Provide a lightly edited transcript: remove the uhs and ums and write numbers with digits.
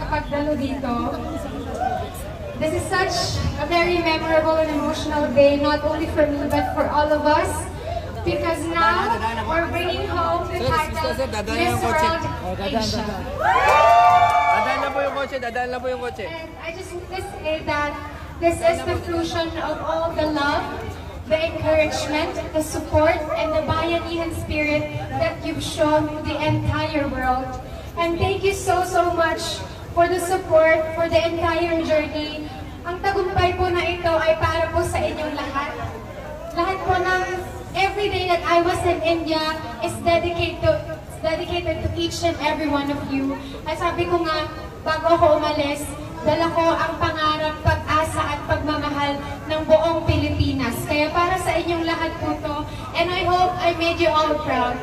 makapagdalo dito. This is such a very memorable and emotional day, not only for me but for all of us. Because now, we're bringing home the title Miss World Asia. Dadaan lang po yung kotse, dadaan lang po yung kotse. And I just want to say that this is the fusion of all the love, the encouragement, the support, and the bayanihan spirit that you've shown to the entire world. And thank you so much for the support, for the entire journey. Ang tagumpay po na ito ay para po sa inyong lahat. Lahat po ng every day that I was in India is dedicated to each and every one of you. At sabi ko nga, bago ako umalis, dala ko ang pangarap, pag-asa at pagmamahal ng buong Pilipinas. Kaya para sa inyong lahat po to, and I hope I made you all proud.